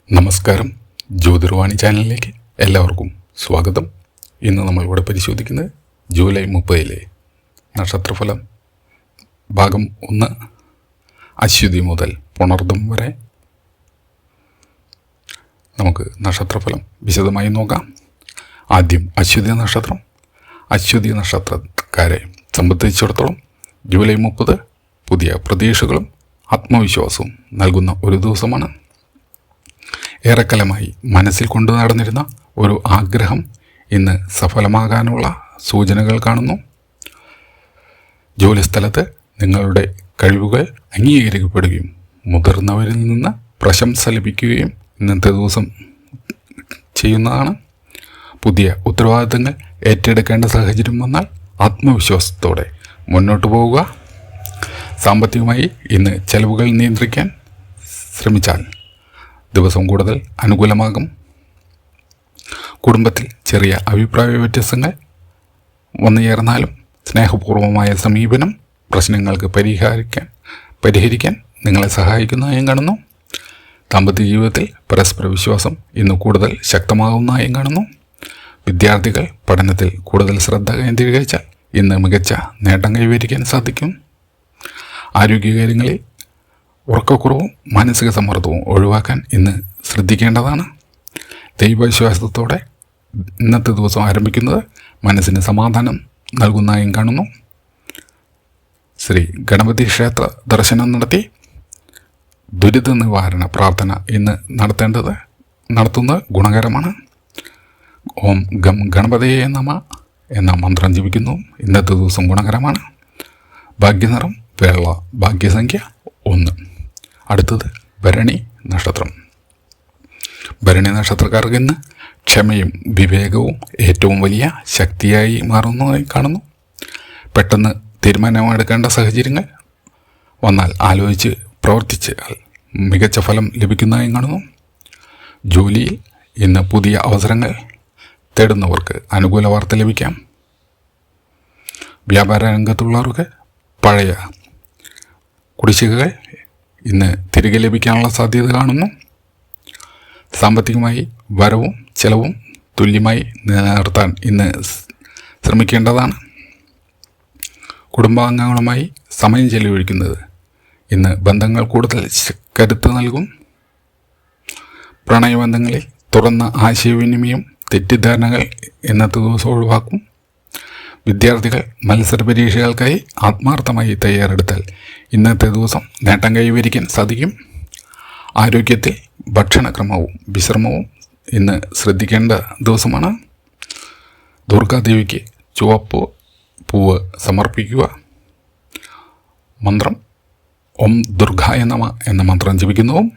നമസ്കാരം. ജ്യോതിർവാണി ചാനലിലേക്ക് എല്ലാവർക്കും സ്വാഗതം. ഇന്ന് നമ്മളിവിടെ പരിശോധിക്കുന്നത് ജൂലൈ 30 നക്ഷത്രഫലം ഭാഗം 1, അശ്വതി മുതൽ പുണർദം വരെ. നമുക്ക് നക്ഷത്രഫലം വിശദമായി നോക്കാം. ആദ്യം അശ്വതി നക്ഷത്രം. അശ്വതി നക്ഷത്രക്കാരെ സംബന്ധിച്ചിടത്തോളം ജൂലൈ 30 പുതിയ പ്രതീക്ഷകളും ആത്മവിശ്വാസവും നൽകുന്ന ഒരു ദിവസമാണ്. ഏറെക്കാലമായി മനസ്സിൽ കൊണ്ടു നടന്നിരുന്ന ഒരു ആഗ്രഹം ഇന്ന് സഫലമാകാനുള്ള സൂചനകൾ കാണുന്നു. ജോലിസ്ഥലത്ത് നിങ്ങളുടെ കഴിവുകൾ അംഗീകരിക്കപ്പെടുകയും മുതിർന്നവരിൽ നിന്ന് പ്രശംസ ലഭിക്കുകയും ഇന്നത്തെ ദിവസം ചെയ്യുന്നതാണ്. പുതിയ ഉത്തരവാദിത്തങ്ങൾ ഏറ്റെടുക്കേണ്ട സാഹചര്യം വന്നാൽ ആത്മവിശ്വാസത്തോടെ മുന്നോട്ട് പോവുക. സാമ്പത്തികമായി ഇന്ന് ചെലവുകൾ നിയന്ത്രിക്കാൻ ശ്രമിച്ചാൽ ദിവസം കൂടുതൽ അനുകൂലമാകും. കുടുംബത്തിൽ ചെറിയ അഭിപ്രായ വ്യത്യാസങ്ങൾ വന്നു ചേർന്നാലും സ്നേഹപൂർവമായ സമീപനം പ്രശ്നങ്ങൾക്ക് പരിഹരിക്കാൻ നിങ്ങളെ സഹായിക്കുന്നതായും കാണുന്നു. ദാമ്പത്യ ജീവിതത്തിൽ പരസ്പര വിശ്വാസം ഇന്ന് കൂടുതൽ ശക്തമാകുന്നതായും കാണുന്നു. വിദ്യാർത്ഥികൾ പഠനത്തിൽ കൂടുതൽ ശ്രദ്ധ കേന്ദ്രീകരിച്ചാൽ ഇന്ന് മികച്ച നേട്ടം കൈവരിക്കാൻ സാധിക്കും. ആരോഗ്യകാര്യങ്ങളിൽ ഉറക്കക്കുറവും മാനസിക സമ്മർദ്ദവും ഒഴിവാക്കാൻ ഇന്ന് ശ്രദ്ധിക്കേണ്ടതാണ്. ദൈവവിശ്വാസത്തോടെ ഇന്നത്തെ ദിവസം ആരംഭിക്കുന്നത് മനസ്സിന് സമാധാനം നൽകുന്നതായും കാണുന്നു. ശ്രീ ഗണപതി ക്ഷേത്ര ദർശനം നടത്തി ദുരിത നിവാരണ പ്രാർത്ഥന ഇന്ന് നടത്തുന്നത് ഗുണകരമാണ്. ഓം ഗം ഗണപതയെ നമ എന്ന മന്ത്രം ജപിക്കുന്നു. ഇന്നത്തെ ദിവസം ഗുണകരമാണ്. ഭാഗ്യനിറം വെള്ള, ഭാഗ്യസംഖ്യ 1. അടുത്തത് ഭരണി നക്ഷത്രം. ഭരണി നക്ഷത്രക്കാർക്ക് ഇന്ന് ക്ഷമയും വിവേകവും ഏറ്റവും വലിയ ശക്തിയായി മാറുന്നതായി കാണുന്നു. പെട്ടെന്ന് തീരുമാനമെടുക്കേണ്ട സാഹചര്യങ്ങൾ വന്നാൽ ആലോചിച്ച് പ്രവർത്തിച്ചാൽ മികച്ച ഫലം ലഭിക്കുന്നതായി കാണുന്നു. ജോലിയിൽ ഇന്ന് പുതിയ അവസരങ്ങൾ തേടുന്നവർക്ക് അനുകൂല വാർത്ത ലഭിക്കാം. വ്യാപാര രംഗത്തുള്ളവർക്ക് പഴയ കുടിശ്ശികകൾ ഇന്ന് തിരികെ ലഭിക്കാനുള്ള സാധ്യത കാണുന്നു. സാമ്പത്തികമായി വരവും ചെലവും തുല്യമായി നിലനിർത്താൻ ഇന്ന് ശ്രമിക്കേണ്ടതാണ്. കുടുംബാംഗങ്ങളുമായി സമയം ചെലവഴിക്കുന്നത് ഇന്ന് ബന്ധങ്ങൾ കൂടുതൽ കരുത്ത് നൽകും. പ്രണയബന്ധങ്ങളിൽ തുറന്ന ആശയവിനിമയം തെറ്റിദ്ധാരണകൾ ഇന്നത്തെ ദിവസം ഒഴിവാക്കും. വിദ്യാർത്ഥികൾ മത്സര പരീക്ഷകൾക്കായി ആത്മാർത്ഥമായി തയ്യാറെടുത്താൽ ഇന്നത്തെ ദിവസം നേട്ടം കൈവരിക്കാൻ സാധിക്കും. ആരോഗ്യത്തിൽ ഭക്ഷണക്രമവും വിശ്രമവും ഇന്ന് ശ്രദ്ധിക്കേണ്ട ദിവസമാണ്. ദുർഗാദേവിക്ക് ചുവപ്പ് പൂവ് സമർപ്പിക്കുക. മന്ത്രം ഓം ദുർഗായ നമ എന്ന മന്ത്രം ജപിക്കുന്നതും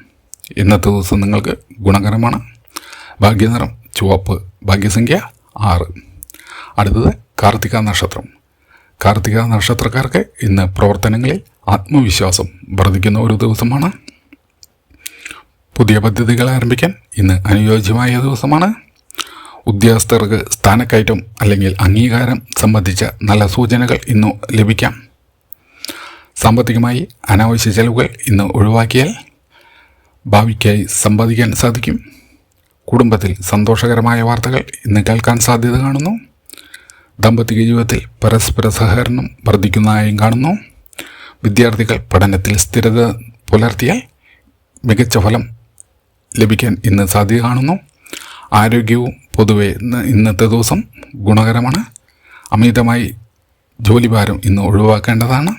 ഇന്നത്തെ ദിവസം നിങ്ങൾക്ക് ഗുണകരമാണ്. ഭാഗ്യനിറം ചുവപ്പ്, ഭാഗ്യസംഖ്യ 6. അടുത്തത് കാർത്തിക നക്ഷത്രം. കാർത്തിക നക്ഷത്രക്കാർക്ക് ഇന്ന് പ്രവർത്തനങ്ങളിൽ ആത്മവിശ്വാസം വർദ്ധിക്കുന്ന ഒരു ദിവസമാണ്. പുതിയ പദ്ധതികൾ ആരംഭിക്കാൻ ഇന്ന് അനുയോജ്യമായ ദിവസമാണ്. ഉദ്യോഗസ്ഥർക്ക് സ്ഥാനക്കയറ്റം അല്ലെങ്കിൽ അംഗീകാരം സംബന്ധിച്ച നല്ല സൂചനകൾ ഇന്ന് ലഭിക്കാം. സാമ്പത്തികമായി അനാവശ്യ ചെലവുകൾ ഇന്ന് ഒഴിവാക്കിയാൽ ഭാവിക്കായി സമ്പാദിക്കാൻ സാധിക്കും. കുടുംബത്തിൽ സന്തോഷകരമായ വാർത്തകൾ ഇന്ന് കേൾക്കാൻ സാധ്യത കാണുന്നു. ദാമ്പത്തിക ജീവിതത്തിൽ പരസ്പര സഹകരണം വർദ്ധിക്കുന്നതായും കാണുന്നു. വിദ്യാർത്ഥികൾ പഠനത്തിൽ സ്ഥിരത പുലർത്തിയാൽ മികച്ച ഫലം ലഭിക്കാൻ ഇന്ന് സാധ്യത കാണുന്നു. ആരോഗ്യവും പൊതുവെ ഇന്നത്തെ ദിവസം ഗുണകരമാണ്. അമിതമായി ജോലിഭാരം ഇന്ന് ഒഴിവാക്കേണ്ടതാണ്.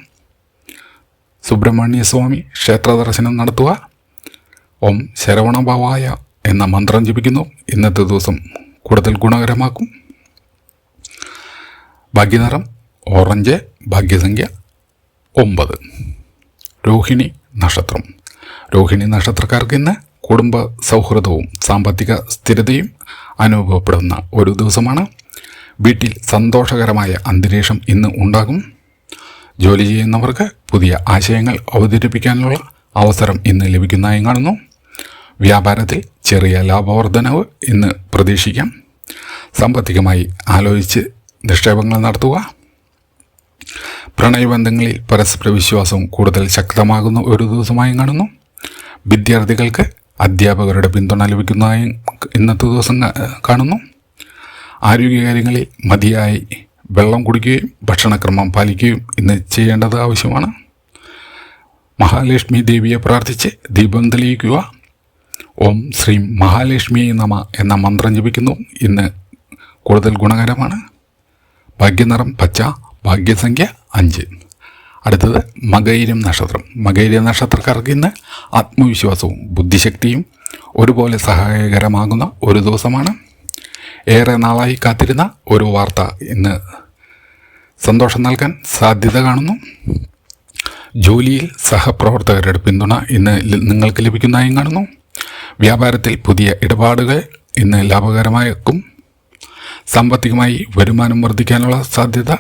സുബ്രഹ്മണ്യ സ്വാമി ക്ഷേത്ര ദർശനം നടത്തുക. ഓം ശരവണഭവായ എന്ന മന്ത്രം ജപിക്കുന്നു. ഇന്നത്തെ ദിവസം കൂടുതൽ ഗുണകരമാക്കും. ഭാഗ്യനിറം ഓറഞ്ച്, ഭാഗ്യസംഖ്യ 9. രോഹിണി നക്ഷത്രം. രോഹിണി നക്ഷത്രക്കാർക്ക് ഇന്ന് കുടുംബ സൗഹൃദവും സാമ്പത്തിക സ്ഥിരതയും അനുഭവപ്പെടുന്ന ഒരു ദിവസമാണ്. വീട്ടിൽ സന്തോഷകരമായ അന്തരീക്ഷം ഇന്ന് ഉണ്ടാകും. ജോലി ചെയ്യുന്നവർക്ക് പുതിയ ആശയങ്ങൾ അവതരിപ്പിക്കാനുള്ള അവസരം ഇന്ന് ലഭിക്കുന്നതായി കാണുന്നു. വ്യാപാരത്തിൽ ചെറിയ ലാഭവർദ്ധനവ് ഇന്ന് പ്രതീക്ഷിക്കാം. സാമ്പത്തികമായി ആലോചിച്ച് നിക്ഷേപങ്ങൾ നടത്തുക. പ്രണയബന്ധങ്ങളിൽ പരസ്പര വിശ്വാസവും കൂടുതൽ ശക്തമാകുന്ന ഒരു ദിവസമായി കാണുന്നു. വിദ്യാർത്ഥികൾക്ക് അധ്യാപകരുടെ പിന്തുണ ലഭിക്കുന്നതായി ഇന്നത്തെ ദിവസം കാണുന്നു. ആരോഗ്യകാര്യങ്ങളിൽ മതിയായി വെള്ളം കുടിക്കുകയും ഭക്ഷണക്രമം പാലിക്കുകയും ഇന്ന് ചെയ്യേണ്ടത് ആവശ്യമാണ്. മഹാലക്ഷ്മി ദേവിയെ പ്രാർത്ഥിച്ച് ദീപം തെളിയിക്കുക. ഓം ശ്രീ മഹാലക്ഷ്മി നമ എന്ന മന്ത്രം ജപിക്കുന്നു ഇന്ന് കൂടുതൽ ഗുണകരമാണ്. ഭാഗ്യനിറം പച്ച, ഭാഗ്യസംഖ്യ 5. അടുത്തത് മകയിരം നക്ഷത്രം. മകയിരം നക്ഷത്രക്കാർക്ക് ഇന്ന് ആത്മവിശ്വാസവും ബുദ്ധിശക്തിയും ഒരുപോലെ സഹായകരമാകുന്ന ഒരു ദിവസമാണ്. ഏറെ നാളായി കാത്തിരുന്ന ഒരു വാർത്ത ഇന്ന് സന്തോഷം നൽകാൻ സാധ്യത കാണുന്നു. ജോലിയിൽ സഹപ്രവർത്തകരുടെ പിന്തുണ ഇന്ന് നിങ്ങൾക്ക് ലഭിക്കുന്നതായും കാണുന്നു. വ്യാപാരത്തിൽ പുതിയ ഇടപാടുകൾ ഇന്ന് ലാഭകരമായേക്കും. സാമ്പത്തികമായി വരുമാനം വർദ്ധിക്കാനുള്ള സാധ്യത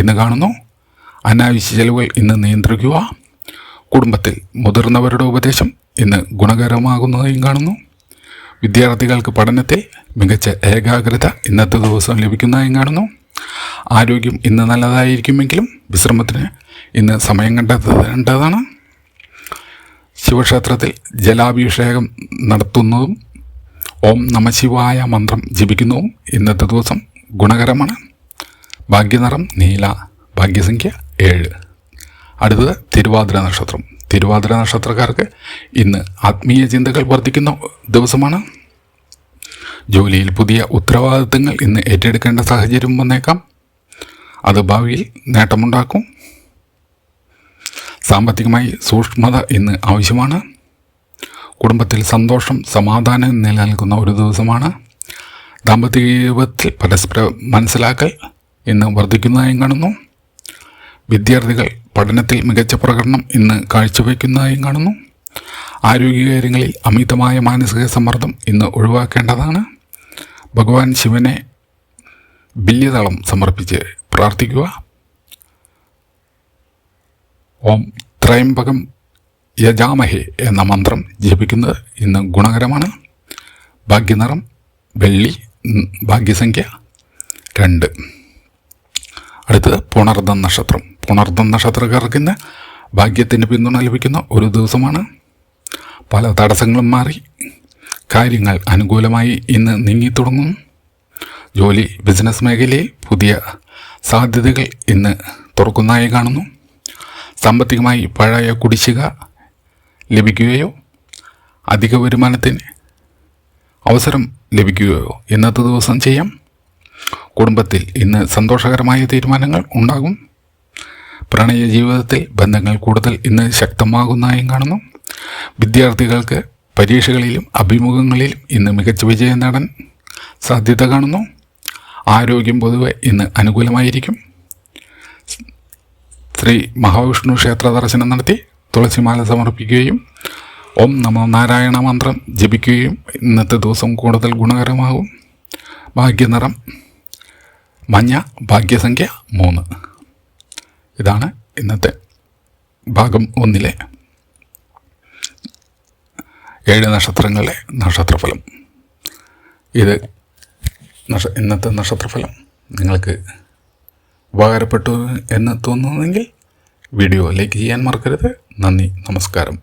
ഇന്ന് കാണുന്നു. അനാവശ്യ ചെലവുകൾ ഇന്ന് നിയന്ത്രിക്കുക. കുടുംബത്തിൽ മുതിർന്നവരുടെ ഉപദേശം ഇന്ന് ഗുണകരമാകുന്നതായും കാണുന്നു. വിദ്യാർത്ഥികൾക്ക് പഠനത്തിൽ മികച്ച ഏകാഗ്രത ഇന്നത്തെ ദിവസം ലഭിക്കുന്നതായും കാണുന്നു. ആരോഗ്യം ഇന്ന് നല്ലതായിരിക്കുമെങ്കിലും വിശ്രമത്തിന് ഇന്ന് സമയം കണ്ടെത്തേണ്ടതാണ്. ശിവക്ഷേത്രത്തിൽ ജലാഭിഷേകം നടത്തുന്നതും ഓം നമശിവായ മന്ത്രം ജപിക്കുന്നതും ഇന്നത്തെ ദിവസം ഗുണകരമാണ്. ഭാഗ്യനിറം നീല, ഭാഗ്യസംഖ്യ 7. അടുത്തത് തിരുവാതിര നക്ഷത്രം. തിരുവാതിര നക്ഷത്രക്കാർക്ക് ഇന്ന് ആത്മീയ ചിന്തകൾ വർദ്ധിക്കുന്ന ദിവസമാണ്. ജോലിയിൽ പുതിയ ഉത്തരവാദിത്തങ്ങൾ ഇന്ന് ഏറ്റെടുക്കേണ്ട സാഹചര്യം വന്നേക്കാം. അത് ഭാവിയിൽ നേട്ടമുണ്ടാക്കും. സാമ്പത്തികമായി സൂക്ഷ്മത ഇന്ന് ആവശ്യമാണ്. കുടുംബത്തിൽ സന്തോഷം സമാധാനം നിലനിൽക്കുന്ന ഒരു ദിവസമാണ്. ദാമ്പത്യ ജീവിതത്തിൽ പരസ്പര മനസ്സിലാക്കൽ ഇന്ന് വർദ്ധിക്കുന്നതായും കാണുന്നു. വിദ്യാർത്ഥികൾ പഠനത്തിൽ മികച്ച പ്രകടനം ഇന്ന് കാഴ്ചവെക്കുന്നതായും കാണുന്നു. ആരോഗ്യകാര്യങ്ങളിൽ അമിതമായ മാനസിക സമ്മർദ്ദം ഇന്ന് ഒഴിവാക്കേണ്ടതാണ്. ഭഗവാൻ ശിവനെ ബില്യദളം സമർപ്പിച്ച് പ്രാർത്ഥിക്കുക. ഓം ത്രയംബകം യജാമഹേ എന്ന മന്ത്രം ജപിക്കുന്നത് ഇന്ന് ഗുണകരമാണ്. ഭാഗ്യനിറം വെള്ളി, ഭാഗ്യസംഖ്യ 2. അടുത്തത് പുണർദം നക്ഷത്രം. പുണർദം നക്ഷത്രക്കാർക്ക് ഇന്ന് ഭാഗ്യത്തിൻ്റെ പിന്തുണ ലഭിക്കുന്ന ഒരു ദിവസമാണ്. പല തടസ്സങ്ങളും മാറി കാര്യങ്ങൾ അനുകൂലമായി ഇന്ന് നീങ്ങിത്തുടങ്ങുന്നു. ജോലി ബിസിനസ് മേഖലയിൽ പുതിയ സാധ്യതകൾ ഇന്ന് തുറക്കുന്നതായി കാണുന്നു. സാമ്പത്തികമായി പഴയ കുടിശ്ശിക ലഭിക്കുകയോ അധിക വരുമാനത്തിന് അവസരം ലഭിക്കുകയോ ഇന്നത്തെ ദിവസം ചെയ്യാം. കുടുംബത്തിൽ ഇന്ന് സന്തോഷകരമായ തീരുമാനങ്ങൾ ഉണ്ടാകും. പ്രണയ ജീവിതത്തിൽ ബന്ധങ്ങൾ കൂടുതൽ ഇന്ന് ശക്തമാകുന്നതായും കാണുന്നു. വിദ്യാർത്ഥികൾക്ക് പരീക്ഷകളിലും അഭിമുഖങ്ങളിലും ഇന്ന് മികച്ച വിജയം നേടാൻ സാധ്യത കാണുന്നു. ആരോഗ്യം പൊതുവെ ഇന്ന് അനുകൂലമായിരിക്കും. ശ്രീ മഹാവിഷ്ണു ക്ഷേത്ര ദർശനം നടത്തി തുളസിമാല സമർപ്പിക്കുകയും ഓം നമോ നാരായണ മന്ത്രം ജപിക്കുകയും ഇന്നത്തെ ദിവസം കൂടുതൽ ഗുണകരമാകും. ഭാഗ്യനിറം മഞ്ഞ, ഭാഗ്യസംഖ്യ 3. ഇതാണ് ഇന്നത്തെ ഭാഗം 1 7 നക്ഷത്രങ്ങളിലെ നക്ഷത്രഫലം. ഇത് ഇന്നത്തെ നക്ഷത്രഫലം നിങ്ങൾക്ക് ഉപകാരപ്പെട്ടു എന്ന് തോന്നുന്നെങ്കിൽ വീഡിയോ ലൈക്ക് ചെയ്യാൻ മറക്കരുത്. നന്ദി, നമസ്കാരം.